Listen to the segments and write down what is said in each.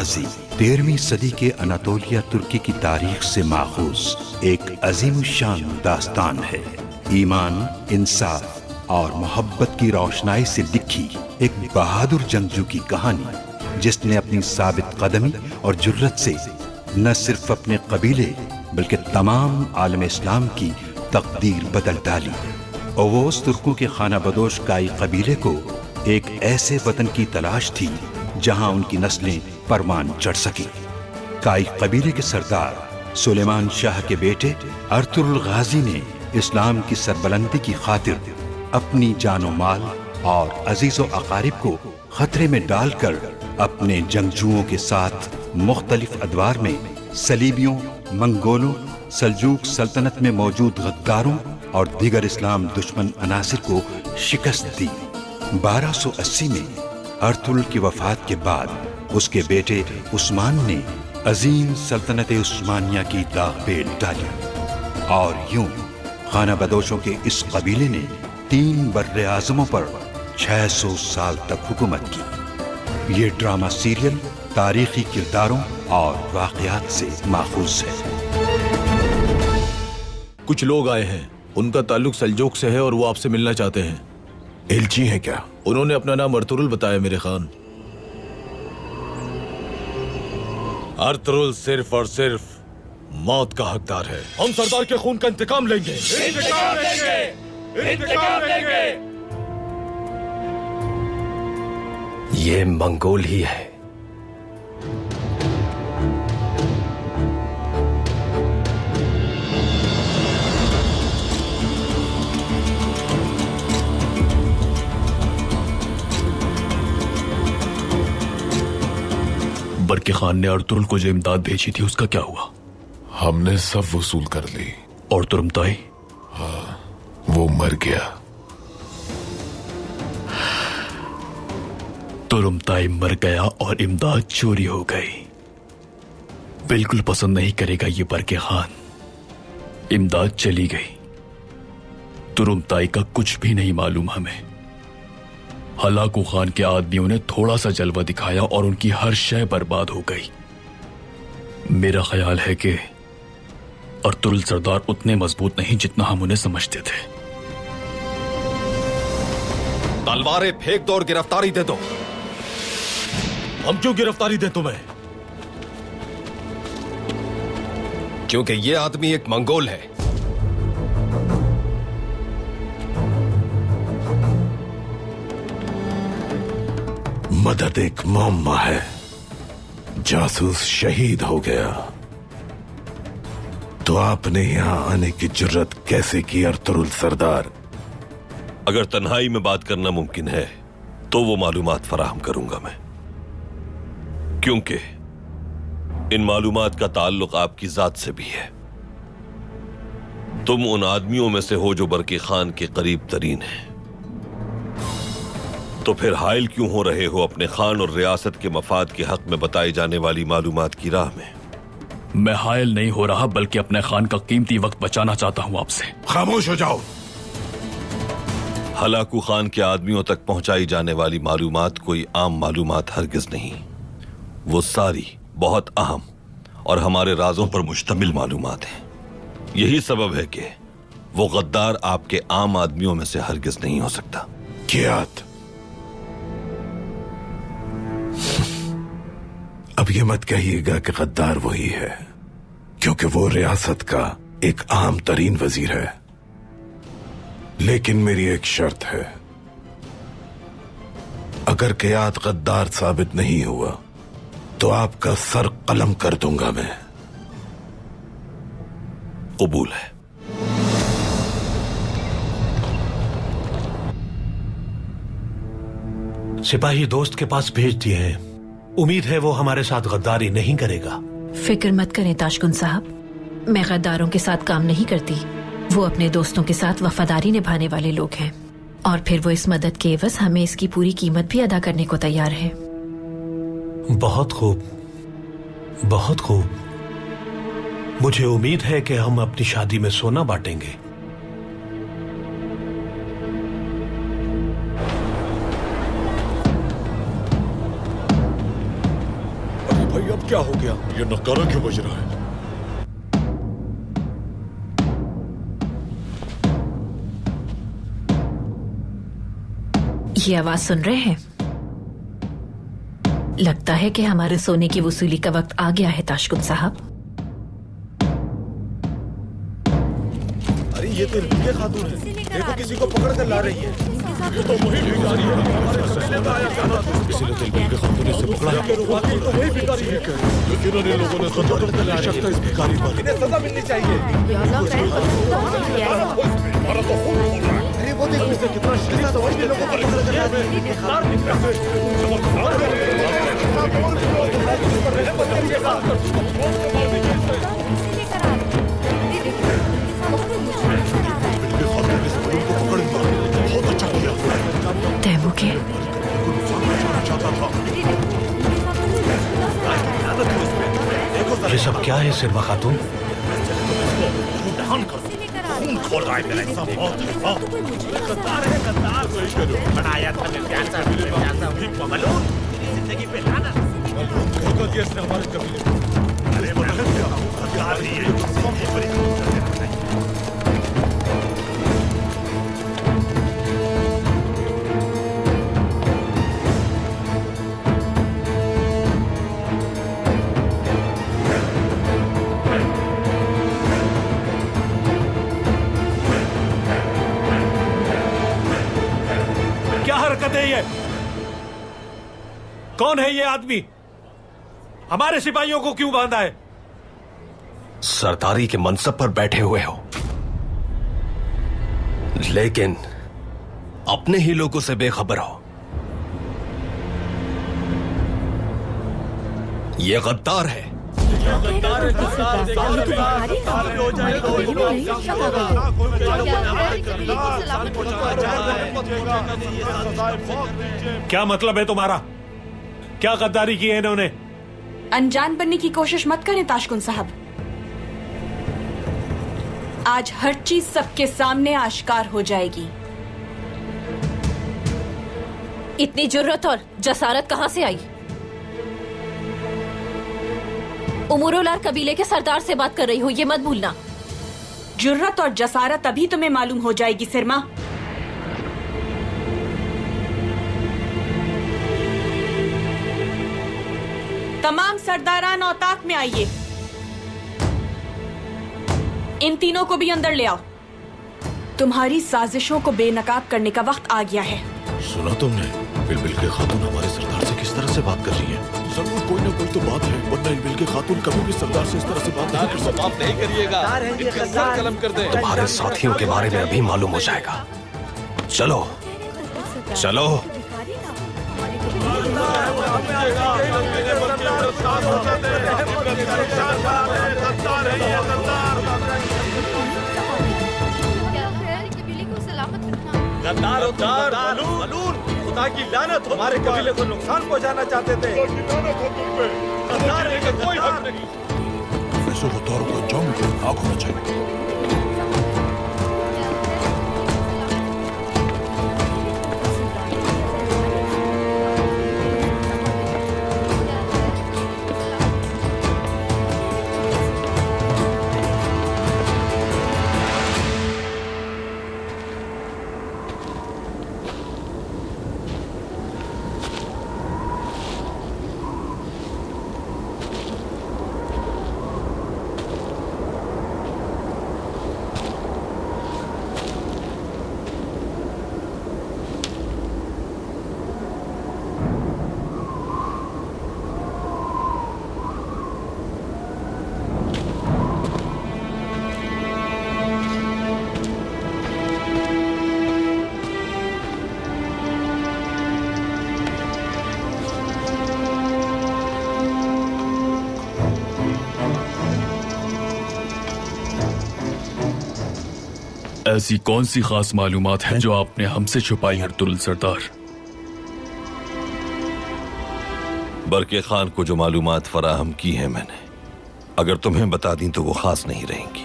गाजी 13वीं सदी के अनातोलिया तुर्की की तारीख से माखूज एक अजीम शान दास्तान है। ईमान, इंसाफ और मोहब्बत की रोशनाई से लिखी एक बहादुर जंगजू की कहानी, जिसने अपनी साबित कदमी और जुर्रत से न सिर्फ अपने कबीले बल्कि तमाम आलम इस्लाम की तकदीर बदल डाली। ओवोस तुर्कों के खाना बदोश काई कबीले को एक ऐसे वतन की तलाश थी जहां उनकी नस्लें परवान चढ़ सकी। काई कबीले के सरदार सुलेमान शाह के बेटे अर्तुगरुल गाजी ने इस्लाम की सरबलंदी की खातिर अपनी जानो माल और अजीजो अकारिब को खतरे में डालकर अपने जंगजुओं के साथ मुख्तलिफ अदवार में सलीबियों, मंगोलों, सल्जूक सल्तनत में मौजूद गद्दारों और दीगर इस्लाम दुश्मन अनासिर को शिकस्त दी। 1280 में अर्तुगरुल की वफात के बाद उसके बेटे उस्मान ने अजीम सल्तनत उस्मानिया की दागपेल डाली और यूं खाना बदोशों के इस कबीले ने 3 बर्रे आज़मों पर 600 साल तक हुकूमत की। ये ड्रामा सीरियल तारीखी किरदारों और वाक़यात से माखूज है। कुछ लोग आए हैं, उनका ताल्लुक सल्जूक से है और वो आपसे मिलना चाहते हैं। एलची हैं क्या? उन्होंने अपना नाम अर्तुगरुल बताया मेरे खान। अर्तुगरुल सिर्फ और सिर्फ मौत का हकदार है। हम सरदार के खून का इंतकाम लेंगे। इंतकाम लेंगे, इंतकाम लेंगे। ये मंगोल ही है। बरके खान ने अर्तुगरुल को जो इमदाद भेजी थी उसका क्या हुआ? हमने सब वसूल कर ली। और तुरमताई? हाँ, वो मर गया। तुरमताई मर गया और इमदाद चोरी हो गई। बिल्कुल पसंद नहीं करेगा ये बरके खान। इमदाद चली गई। तुरमताई का कुछ भी नहीं मालूम हमें। हलाकू खान के आदमियों ने थोड़ा सा जलवा दिखाया और उनकी हर शय बर्बाद हो गई। मेरा ख्याल है कि अर्तुगरुल सरदार उतने मजबूत नहीं जितना हम उन्हें समझते थे। तलवारें फेंक दो और गिरफ्तारी दे दो। हम क्यों गिरफ्तारी दें तुम्हें? क्योंकि ये आदमी एक मंगोल है। मदद एक मुअम्मा है। जासूस शहीद हो गया तो आपने यहां आने की जुर्रत कैसे की अर्तुगरुल सरदार? अगर तन्हाई में बात करना मुमकिन है तो वो मालूमात फराहम करूंगा मैं, क्योंकि इन मालूमात का ताल्लुक आपकी जात से भी है। तुम उन आदमियों में से हो जो बरके खान के करीब तरीन हैं, तो फिर हायल क्यों हो रहे हो अपने खान और रियासत के मफाद के हक में बताई जाने वाली मालूमात की राह में? मैं हायल नहीं हो रहा, बल्कि अपने खान का कीमती वक्त बचाना चाहता हूं आपसे। खामोश हो जाओ। हलाकू खान के आदमियों तक पहुंचाई जाने वाली मालूमात कोई आम मालूमात हरगिज नहीं। वो सारी बहुत अहम और हमारे राजों पर मुश्तमिल मालूमात हैं। यही सबब है कि वो गद्दार आपके आम आदमियों में से हरगिज नहीं हो सकता। कियात, अब ये मत कहिएगा कि गद्दार वही है, क्योंकि वो रियासत का एक आम तरीन वजीर है। लेकिन मेरी एक शर्त है, अगर कियात गद्दार साबित नहीं हुआ तो आपका सर कलम कर दूंगा मैं। कबूल है। सिपाही दोस्त के पास भेज दिए हैं। उम्मीद है वो हमारे साथ गद्दारी नहीं करेगा। फिक्र मत करें ताशकुन साहब, मैं गद्दारों के साथ काम नहीं करती। वो अपने दोस्तों के साथ वफादारी निभाने वाले लोग हैं और फिर वो इस मदद के एवज हमें इसकी पूरी कीमत भी अदा करने को तैयार है। बहुत खूब, बहुत खूब। मुझे उम्मीद है कि हम अपनी शादी में सोना बांटेंगे। भाई क्या हो गया? ये नकारा क्यों बज रहा है? ये आवाज सुन रहे हैं? लगता है कि हमारे सोने की वसूली का वक्त आ गया है ताशकुन साहब। अरे ये तो ये खातून है, देखो किसी को पकड़ कर ला रही है। ये तो वही भिखारी है, हमारे कबीले में आया जाना था। इसीलिए दिलबल के खातून ने इसे पकड़ा। वाकई तो वही भिखारी है, लेकिन इन लोगों ने खतरा करके ला शक था इस भिखारी पर। इन्हें सजा मिलनी चाहिए। अरे वो देखो इसे कितना शरीफ समझ के लोगों को पकड़ कर ला तैमू के ये सब क्या है सिरमा खातून? खोल रहा है मेरा ऐसा बहुत गद्दार है, गद्दार बनाया था मलून जिंदगी पे लाना मलून धोखा दिया इसने हमारे कबीले को। अरे गद्दार ही है। क्या हरकत है ये? कौन है ये आदमी? हमारे सिपाहियों को क्यों बांधा है? सरदारी के मनसब पर बैठे हुए हो, लेकिन अपने ही लोगों से बेखबर हो। ये गद्दार है। क्या मतलब है तुम्हारा? क्या गद्दारी की है इन्होंने? अनजान बनने की कोशिश मत करें ताशकुन साहब। आज हर चीज सबके सामने आश्कार हो जाएगी। इतनी जुर्रत और जसारत कहां से आई? उमरोलार कबीले के सरदार से बात कर रही हो, ये मत भूलना। जुर्रत और जसारत अभी तुम्हें मालूम हो जाएगी सिरमा। तमाम सरदारान औताक में आइए। इन तीनों को भी अंदर ले आओ। तुम्हारी साजिशों को बेनकाब करने का वक्त आ गया है। सुना तुमने? बिलबिल के खातून हमारे सरदार से किस तरह से बात कर रही है? जरूर कोई ना कोई तो बात है, वरना बिलबिल के खातून कभी भी सरदार से इस तरह से बात नहीं कर सकती। माफ नहीं करिएगा, इनके सर कलम कर दे। तुम्हारे साथियों के बारे में अभी मालूम हो जाएगा। चलो चलो। गद्दार मलून, खुदा की लानत हो। हमारे कबीले को नुकसान पहुंचाना चाहते थे। गद्दार है, कोई हक नहीं। ऐसे गद्दारों को अंजाम खतरनाक होना चाहिए। ऐसी कौन सी खास मालूमात है जो आपने हमसे छुपाई है तुल सरदार? बरके खान को जो मालूमात फराहम की है मैंने, अगर तुम्हें बता दी तो वो खास नहीं रहेंगी।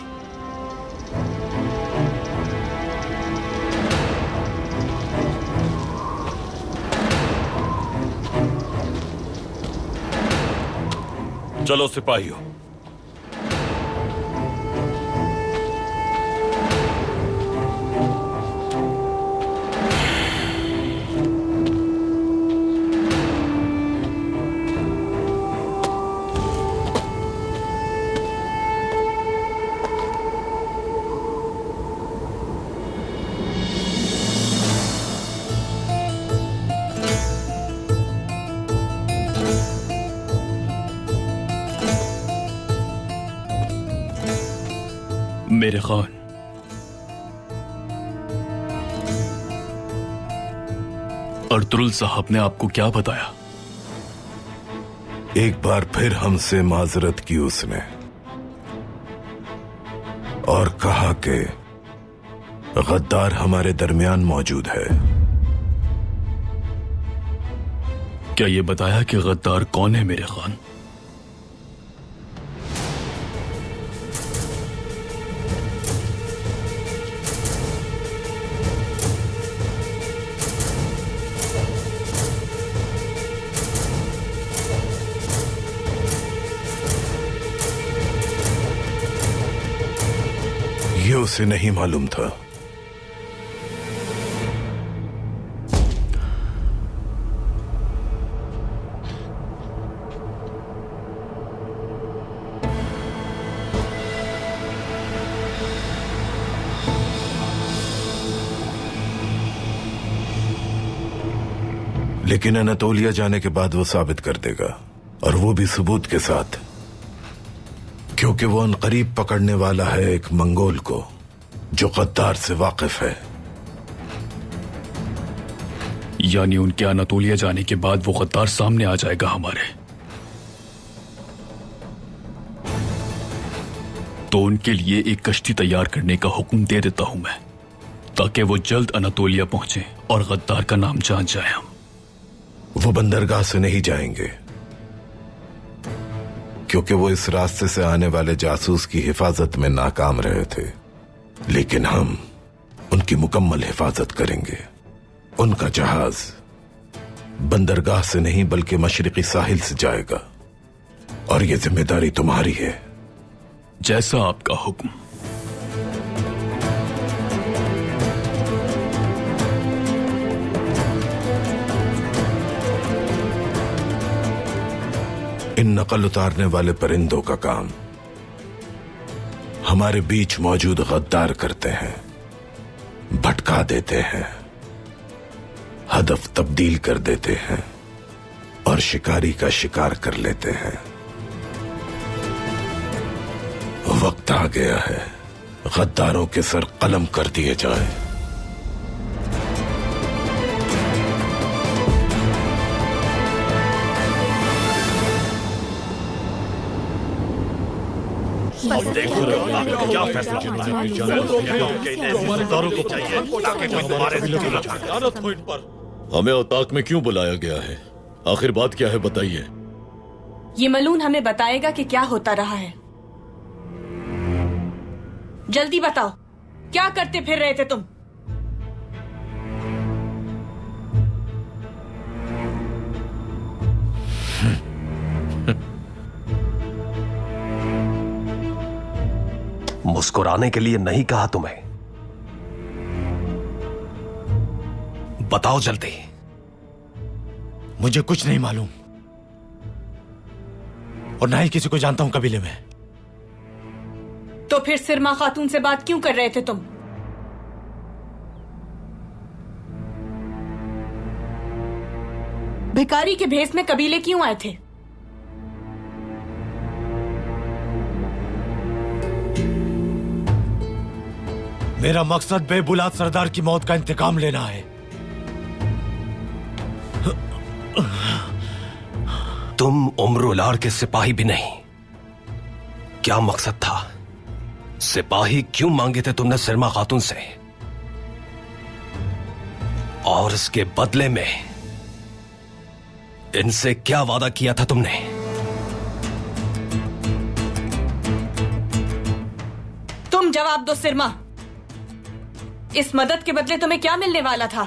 चलो सिपाहियों, मेरे खान, अर्तुरुल साहब ने आपको क्या बताया? एक बार फिर हमसे माजरत की उसने और कहा कि गद्दार हमारे दरमियान मौजूद है। क्या ये बताया कि गद्दार कौन है मेरे खान? ये उसे नहीं मालूम था। लेकिन अनातोलिया जाने के बाद वो साबित कर देगा, और वो भी सबूत के साथ, क्योंकि वो अनकरीब पकड़ने वाला है एक मंगोल को जो गद्दार से वाकिफ है। यानी उनके अनातोलिया जाने के बाद वो गद्दार सामने आ जाएगा हमारे। तो उनके लिए एक कश्ती तैयार करने का हुक्म दे देता हूं मैं, ताकि वो जल्द अनातोलिया पहुंचे और गद्दार का नाम जान जाए हम। वो बंदरगाह से नहीं जाएंगे, क्योंकि वो इस रास्ते से आने वाले जासूस की हिफाजत में नाकाम रहे थे। लेकिन हम उनकी मुकम्मल हिफाजत करेंगे। उनका जहाज बंदरगाह से नहीं बल्कि मशरिकी साहिल से जाएगा, और ये जिम्मेदारी तुम्हारी है। जैसा आपका हुक्म। इन नकल उतारने वाले परिंदों का काम हमारे बीच मौजूद गद्दार करते हैं, भटका देते हैं, हदफ तब्दील कर देते हैं और शिकारी का शिकार कर लेते हैं। वक्त आ गया है गद्दारों के सर कलम कर दिए जाएं। देखो क्या फैसला होता है। को चाहिए ताकि कोई हमारे हमें औताक में क्यों बुलाया गया है? आखिर बात क्या है, बताइए। ये मलून हमें बताएगा कि क्या होता रहा है। जल्दी बताओ, क्या करते फिर रहे थे तुम? मुस्कुराने के लिए नहीं कहा तुम्हें। बताओ जल्दी। मुझे कुछ नहीं मालूम, और ना ही किसी को जानता हूं कबीले में। तो फिर सिरमा खातून से बात क्यों कर रहे थे तुम? भिखारी के भेस में कबीले क्यों आए थे? मेरा मकसद बेबुलाद सरदार की मौत का इंतकाम लेना है। तुम उम्र-उलार के सिपाही भी नहीं। क्या मकसद था? सिपाही क्यों मांगे थे तुमने सिरमा खातून से? और इसके बदले में इनसे क्या वादा किया था तुमने? तुम जवाब दो सिरमा। इस मदद के बदले तुम्हें क्या मिलने वाला था?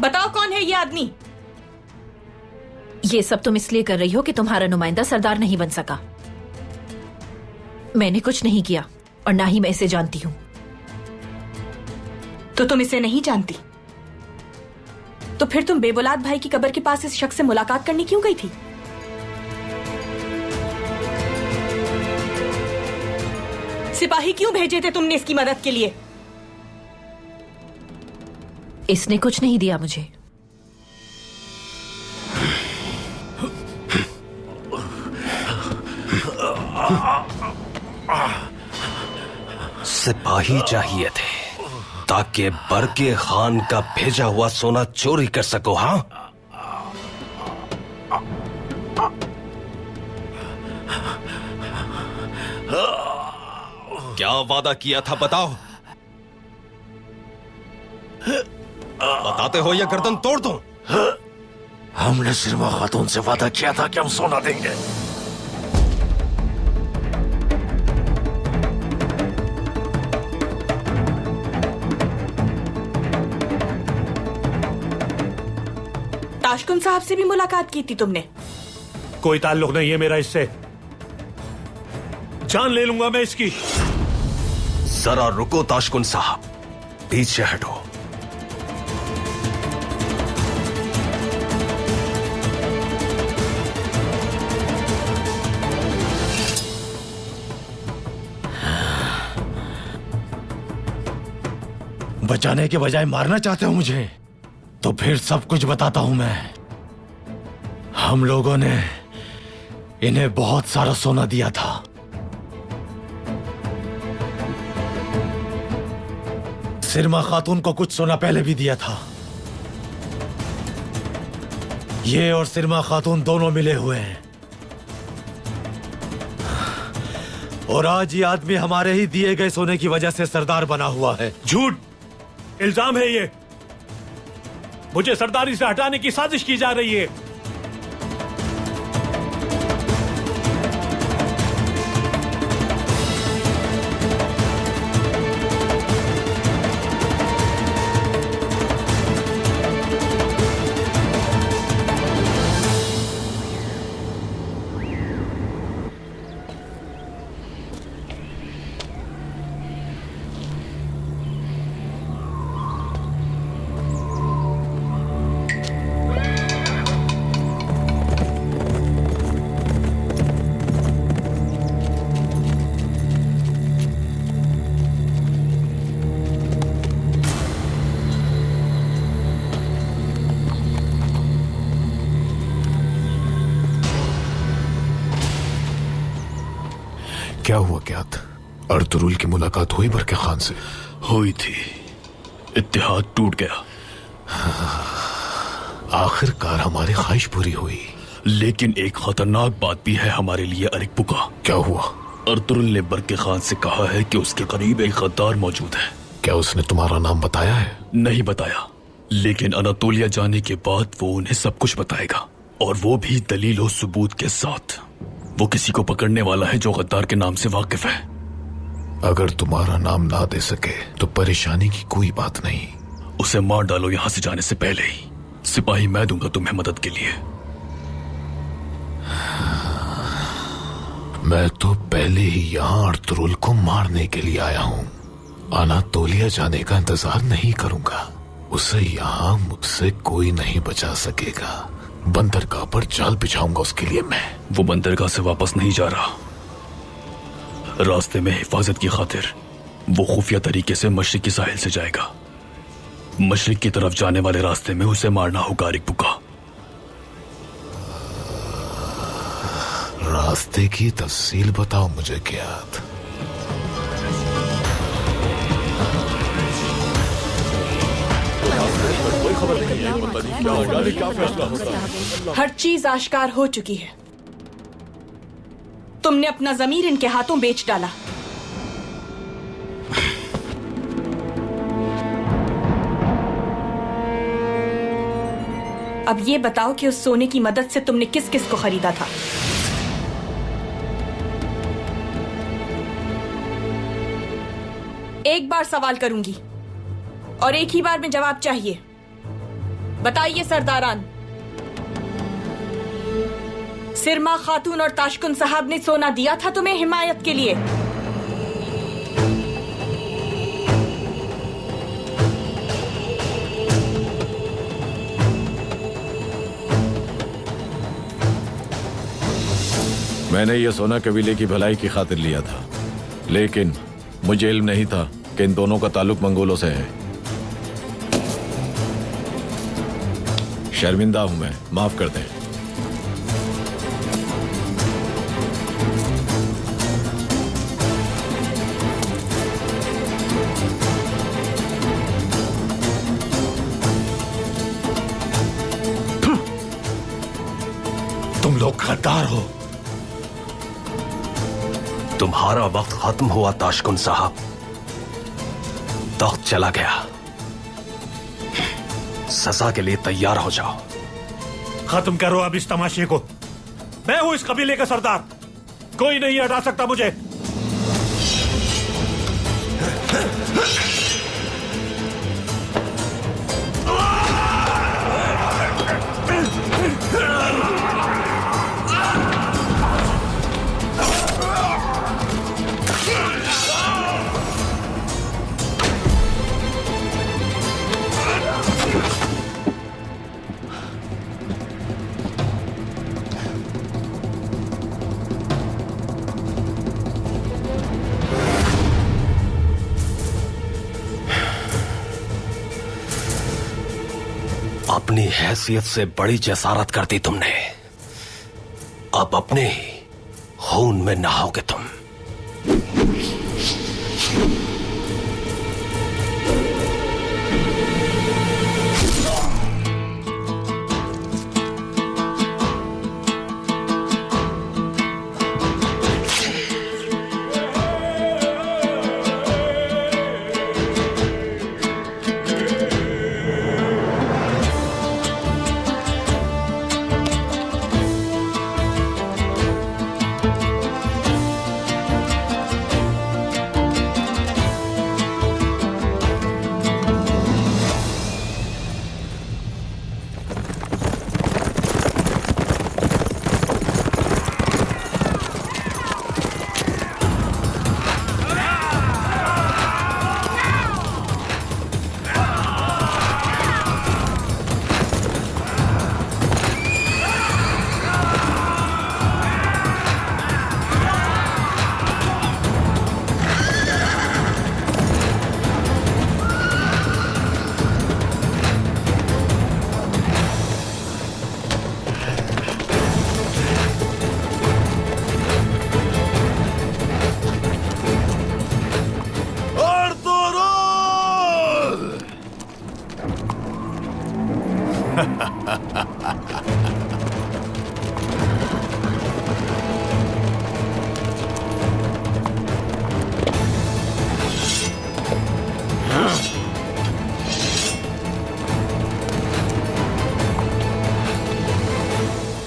बताओ, कौन है ये आदमी? ये सब तुम इसलिए कर रही हो कि तुम्हारा नुमाइंदा सरदार नहीं बन सका। मैंने कुछ नहीं किया और ना ही मैं इसे जानती हूं। तो तुम इसे नहीं जानती? तो फिर तुम बेबुलाद भाई की कब्र के पास इस शख्स से मुलाकात करने क्यों गई थी? सिपाही क्यों भेजे थे तुमने इसकी मदद के लिए? इसने कुछ नहीं दिया मुझे। सिपाही चाहिए थे ताकि बरके खान का भेजा हुआ सोना चोरी कर सको। हाँ, क्या वादा किया था बताओ? बताते हो या गर्दन तोड़ दूं? हमने सिरमा खातून से वादा किया था कि हम सोना देंगे। ताशकुन साहब से भी मुलाकात की थी तुमने? कोई ताल्लुक नहीं है मेरा इससे। जान ले लूंगा मैं इसकी। जरा रुको ताशकुन साहब, पीछे हटो। बचाने के बजाय मारना चाहते हो मुझे? तो फिर सब कुछ बताता हूं मैं। हम लोगों ने इन्हें बहुत सारा सोना दिया था। सिरमा खातून को कुछ सोना पहले भी दिया था। ये और सिरमा खातून दोनों मिले हुए हैं। और आज ये आदमी हमारे ही दिए गए सोने की वजह से सरदार बना हुआ है। झूठ इल्जाम है ये। मुझे सरदारी से हटाने की साजिश की जा रही है। क्या हुआ क्यात? अर्तुरुल की मुलाकात हुई बरके खान से? हुई थी, इत्तेहाद टूट गया। आखिरकार हमारी ख्वाहिश पूरी हुई। लेकिन एक खतरनाक बात भी है हमारे लिए अरिकपुका। क्या हुआ? अर्तुरुल ने बरके खान से कहा है कि उसके करीब एक गद्दार मौजूद है। क्या उसने तुम्हारा नाम बताया है? नहीं बताया, लेकिन अनातोलिया जाने के बाद वो उन्हें सब कुछ बताएगा, और वो भी दलील और सबूत के साथ। वो किसी को पकड़ने वाला है जो गद्दार के नाम से वाकिफ है। अगर तुम्हारा नाम ना दे सके तो परेशानी की कोई बात नहीं। उसे मार डालो यहां से जाने से पहले ही। सिपाही मैं दूंगा तुम्हें मदद के लिए। मैं तो पहले ही यहाँ अर्तुरुल को मारने के लिए आया हूँ। अनातोलिया जाने का इंतजार नहीं करूंगा। उसे यहाँ मुझसे कोई नहीं बचा सकेगा। बंदरगाह पर जाल बिछाऊंगा उसके लिए मैं। वो बंदरगाह से वापस नहीं जा रहा। रास्ते में हिफाजत की खातिर वो खुफिया तरीके से मशरिक की साहिल से जाएगा। मशरिक की तरफ जाने वाले रास्ते में उसे मारना होगा अरिकपुका। रास्ते की तफसील बताओ मुझे क्यात। हर चीज आश्कार हो चुकी है। तुमने अपना जमीर इनके हाथों बेच डाला। अब ये बताओ कि उस सोने की मदद से तुमने किस किस को खरीदा था? एक बार सवाल करूंगी और एक ही बार में जवाब चाहिए। बताइए सरदारान। सिरमा खातून और ताशकुन साहब ने सोना दिया था तुम्हें हिमायत के लिए। मैंने ये सोना कबीले की भलाई की खातिर लिया था, लेकिन मुझे इल्म नहीं था कि इन दोनों का ताल्लुक मंगोलों से है। शर्मिंदा हूं मैं, माफ कर दें। तुम लोग गद्दार हो। तुम्हारा वक्त खत्म हुआ ताशकुन साहब, तख्त चला गया। सजा के लिए तैयार हो जाओ। खत्म करो अब इस तमाशे को। मैं हूं इस कबीले का सरदार, कोई नहीं हटा सकता मुझे। अपनी हैसियत से बड़ी जसारत कर दी तुमने। अब अपने ही खून में नहाओगे तुम।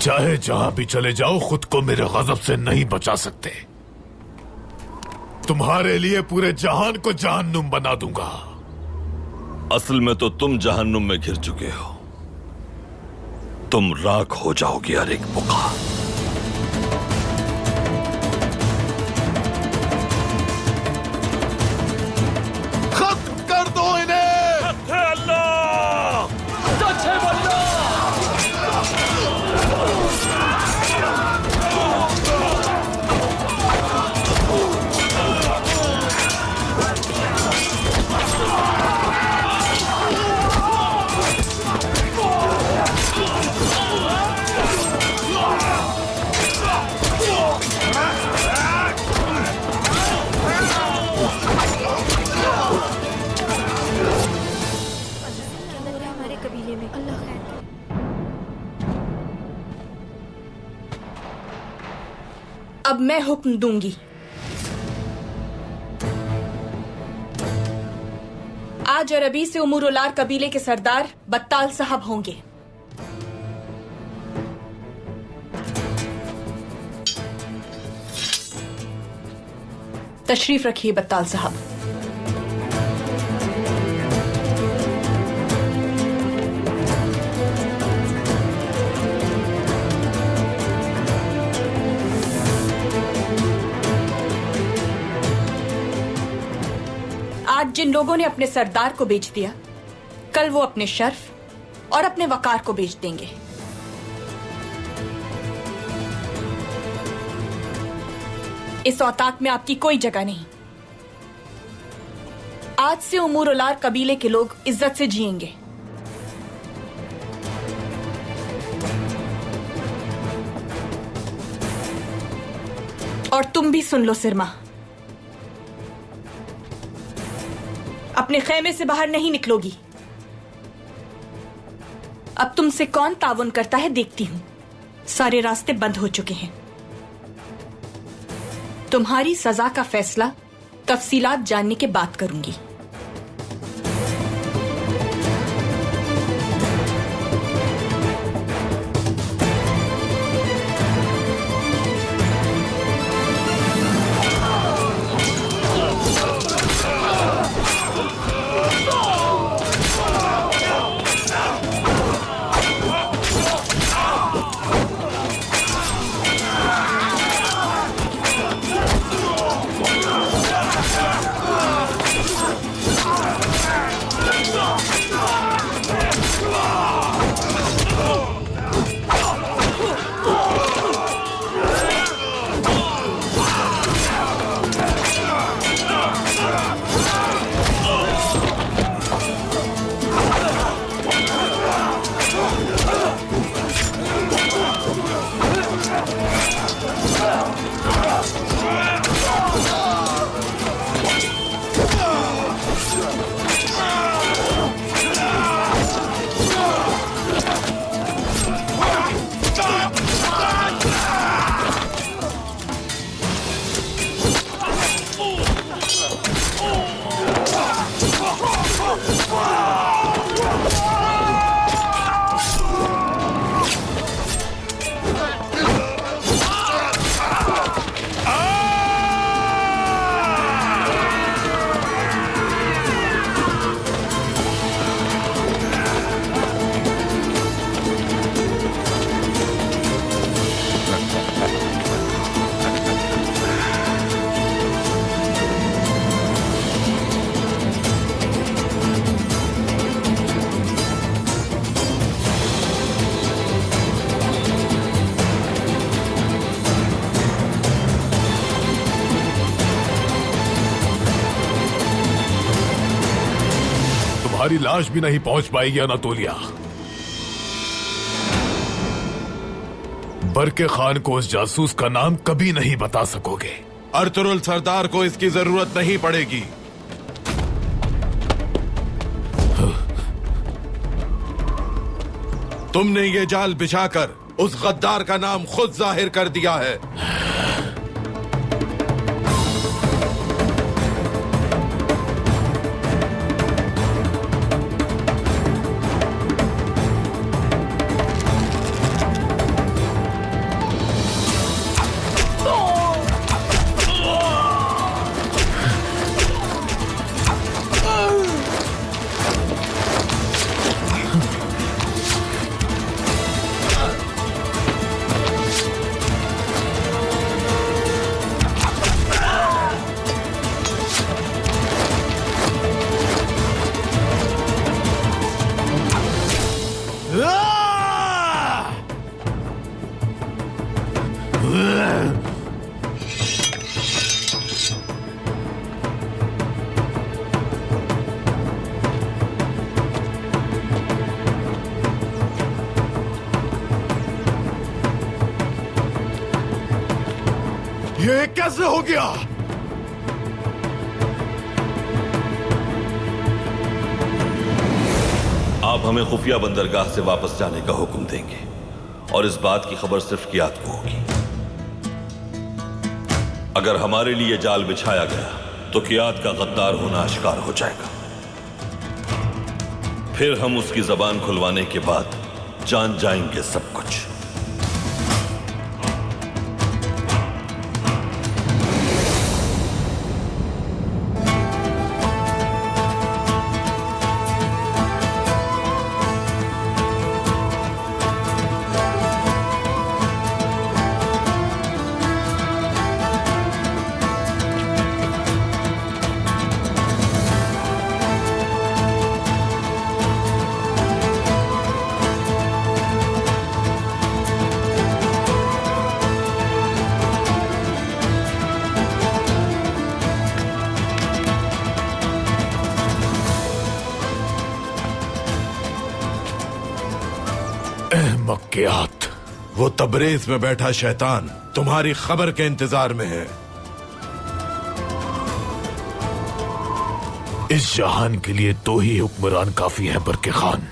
चाहे जहां भी चले जाओ, खुद को मेरे गजब से नहीं बचा सकते। तुम्हारे लिए पूरे जहान को जहन्नुम बना दूंगा। असल में तो तुम जहन्नुम में घिर चुके हो। तुम राख हो जाओगे अरेक बुका। खत्म कर दो इन्हें। अल्लाह सच्चे बल्ला। अब मैं हुक्म दूंगी। आज अरबी से उमर-उलार कबीले के सरदार बत्ताल साहब होंगे। तशरीफ रखिए बत्ताल साहब। जिन लोगों ने अपने सरदार को बेच दिया, कल वो अपने शर्फ और अपने वकार को बेच देंगे। इस औताक में आपकी कोई जगह नहीं। आज से उमूर उलार कबीले के लोग इज्जत से जिएंगे। और तुम भी सुन लो सिरमा, अपने खेमे से बाहर नहीं निकलोगी। अब तुमसे कौन ताउन करता है देखती हूं। सारे रास्ते बंद हो चुके हैं। तुम्हारी सजा का फैसला तफसीलात जानने के बाद करूंगी। तुम्हारी लाश भी नहीं पहुंच पाएगी अनातोलिया। बरके खान को उस जासूस का नाम कभी नहीं बता सकोगे। अर्तुरुल सरदार को इसकी जरूरत नहीं पड़ेगी। तुमने ये जाल बिछाकर उस गद्दार का नाम खुद जाहिर कर दिया है। ये कैसे हो गया? आप हमें खुफिया बंदरगाह से वापस जाने का हुक्म देंगे और इस बात की खबर सिर्फ कियात को होगी। अगर हमारे लिए जाल बिछाया गया तो कियात का गद्दार होना आश्कार हो जाएगा। फिर हम उसकी जबान खुलवाने के बाद जान जाएंगे सब कुछ। मक्कियात, वो तबरेज में बैठा शैतान तुम्हारी खबर के इंतजार में है। इस जहान के लिए 2 ही हुक्मरान काफी है बरके खान।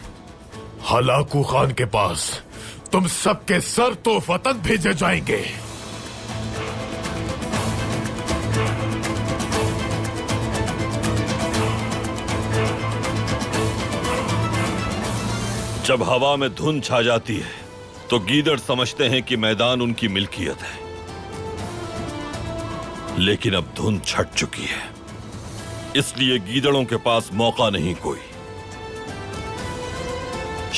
हलाकू खान के पास तुम सबके सर तो वतन भेजे जाएंगे। जब हवा में धुंध छा जाती है तो गीदड़ समझते हैं कि मैदान उनकी मिल्कियत है, लेकिन अब धुंध छट चुकी है, इसलिए गीदड़ों के पास मौका नहीं कोई।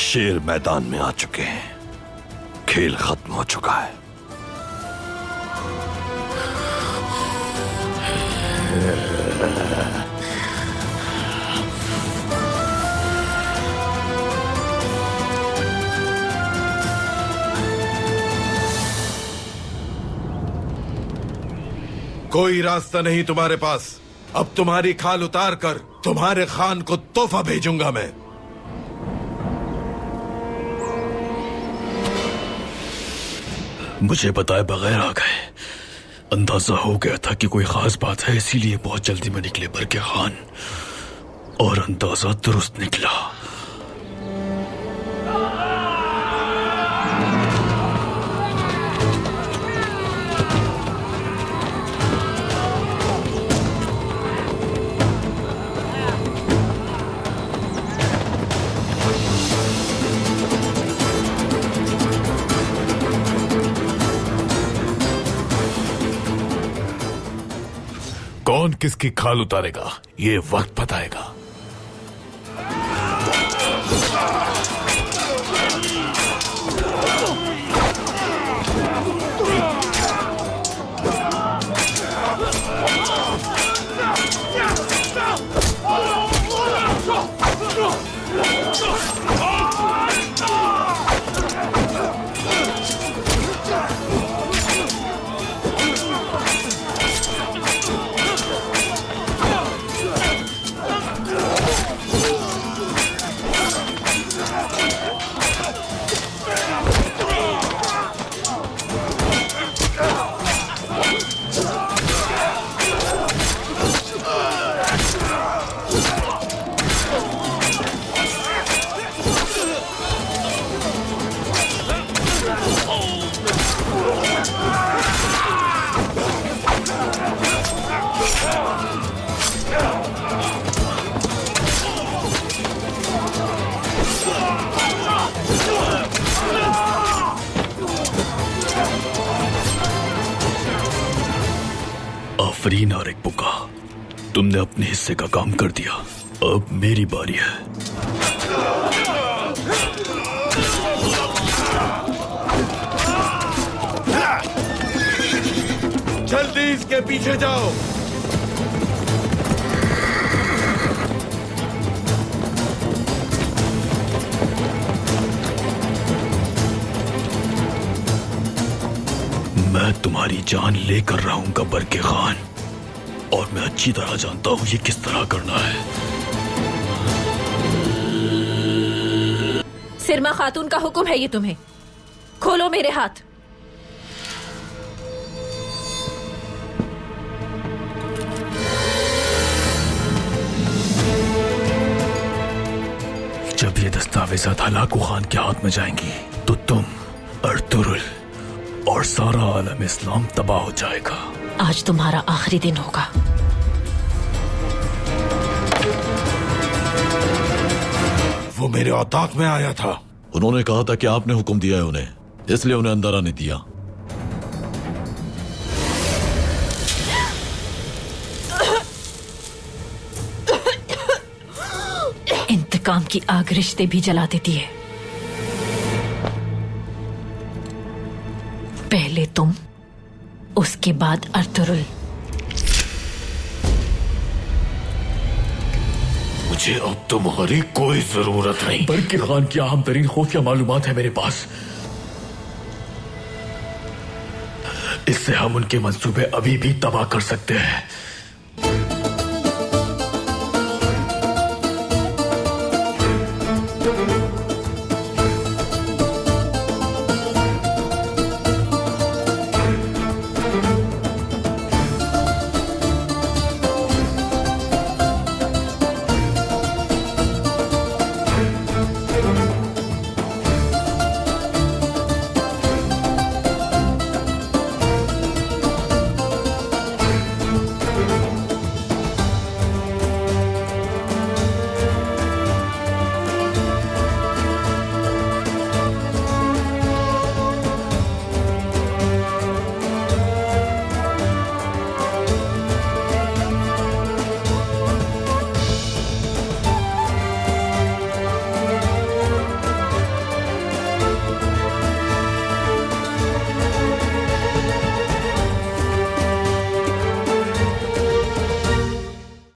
शेर मैदान में आ चुके हैं, खेल खत्म हो चुका है। कोई रास्ता नहीं तुम्हारे पास। अब तुम्हारी खाल उतार कर तुम्हारे खान को तोहफा भेजूंगा मैं। मुझे बताए बगैर आ गए। अंदाजा हो गया था कि कोई खास बात है, इसीलिए बहुत जल्दी में निकले बरके खान, और अंदाजा दुरुस्त निकला। कौन किसकी खाल उतारेगा ये वक्त बताएगा। आफरीन और एक बुका, तुमने अपने हिस्से का काम कर दिया। अब मेरी बारी है। जल्दी इसके पीछे जाओ। मैं तुम्हारी जान लेकर रहूंगा बरके खान, और मैं अच्छी तरह जानता हूं ये किस तरह करना है। सिरमा खातून का हुक्म है ये तुम्हें। खोलो मेरे हाथ। जब ये दस्तावेजात हलाकू खान के हाथ में जाएंगी तो तुम, अर्तुरुल और सारा आलम इस्लाम तबाह हो जाएगा। आज तुम्हारा आखिरी दिन होगा। वो मेरे औताक में आया था। उन्होंने कहा था कि आपने हुक्म दिया है उन्हें, इसलिए उन्हें अंदर आने दिया। इंतकाम की आग रिश्ते भी जला देती है। पहले तुम, उसके बाद अर्तुरुल। मुझे अब तुम्हारी कोई जरूरत नहीं। बरके खान की अहम तरीन खुफिया मालूमात है मेरे पास। इससे हम उनके मंसूबे अभी भी तबाह कर सकते हैं।